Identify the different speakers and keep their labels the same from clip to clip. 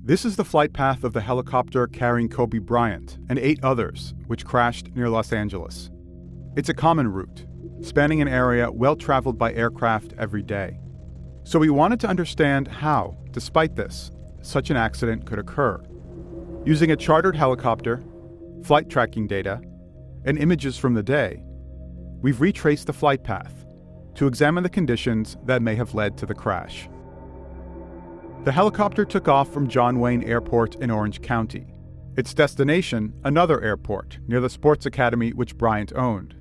Speaker 1: This is the flight path of the helicopter carrying Kobe Bryant and 8 others, which crashed near Los Angeles. It's a common route, spanning an area well traveled by aircraft every day. So we wanted to understand how, despite this, such an accident could occur. Using a chartered helicopter, flight tracking data, and images from the day, we've retraced the flight path to examine the conditions that may have led to the crash. The helicopter took off from John Wayne Airport in Orange County. Its destination, another airport near the sports academy which Bryant owned.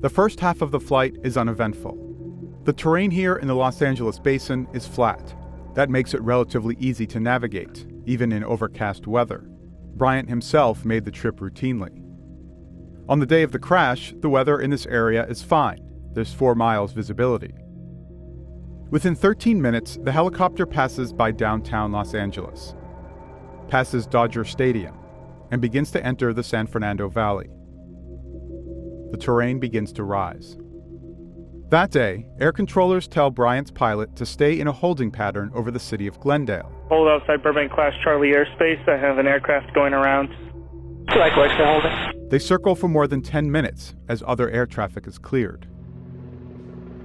Speaker 1: The first half of the flight is uneventful. The terrain here in the Los Angeles basin is flat. That makes it relatively easy to navigate, even in overcast weather. Bryant himself made the trip routinely. On the day of the crash, the weather in this area is fine. There's 4 miles visibility. Within 13 minutes, the helicopter passes by downtown Los Angeles, passes Dodger Stadium, and begins to enter the San Fernando Valley. The terrain begins to rise. That day, air controllers tell Bryant's pilot to stay in a holding pattern over the city of Glendale.
Speaker 2: Hold outside Burbank Class Charlie airspace. I have an aircraft going around. Likewise for holding.
Speaker 1: They circle for more than 10 minutes as other air traffic is cleared.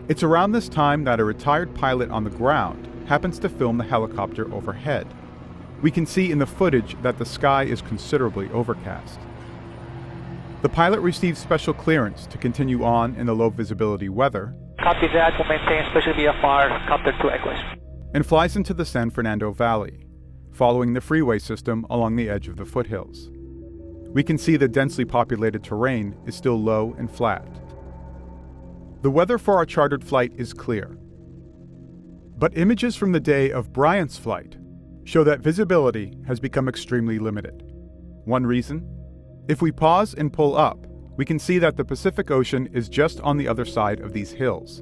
Speaker 1: It's around this time that a retired pilot on the ground happens to film the helicopter overhead. We can see in the footage that the sky is considerably overcast. The pilot receives special clearance to continue on in the low visibility weather.
Speaker 2: Copy that. We'll maintain special VFR, copter 2 likewise.
Speaker 1: And flies into the San Fernando Valley, following the freeway system along the edge of the foothills. We can see the densely populated terrain is still low and flat. The weather for our chartered flight is clear. But images from the day of Bryant's flight show that visibility has become extremely limited. One reason? If we pause and pull up, we can see that the Pacific Ocean is just on the other side of these hills.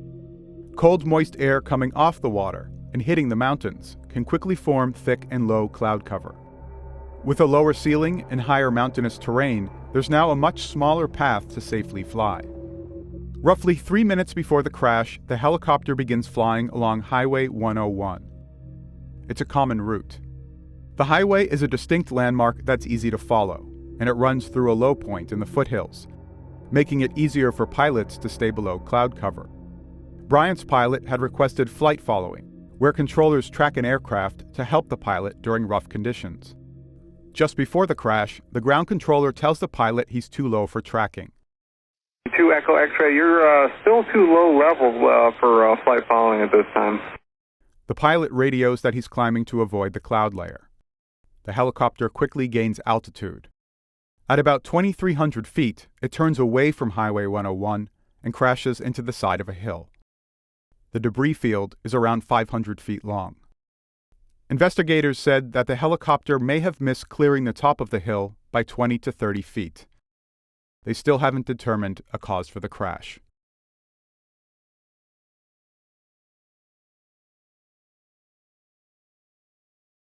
Speaker 1: Cold, moist air coming off the water and hitting the mountains can quickly form thick and low cloud cover. With a lower ceiling and higher mountainous terrain, there's now a much smaller path to safely fly. Roughly 3 minutes before the crash, the helicopter begins flying along Highway 101. It's a common route. The highway is a distinct landmark that's easy to follow, and it runs through a low point in the foothills, making it easier for pilots to stay below cloud cover. Bryant's pilot had requested flight following, where controllers track an aircraft to help the pilot during rough conditions. Just before the crash, the ground controller tells the pilot he's too low for tracking.
Speaker 3: 2 Echo X-ray, you're still too low level for flight following at this time.
Speaker 1: The pilot radios that he's climbing to avoid the cloud layer. The helicopter quickly gains altitude. At about 2,300 feet, it turns away from Highway 101 and crashes into the side of a hill. The debris field is around 500 feet long. Investigators said that the helicopter may have missed clearing the top of the hill by 20 to 30 feet. They still haven't determined a cause for the crash.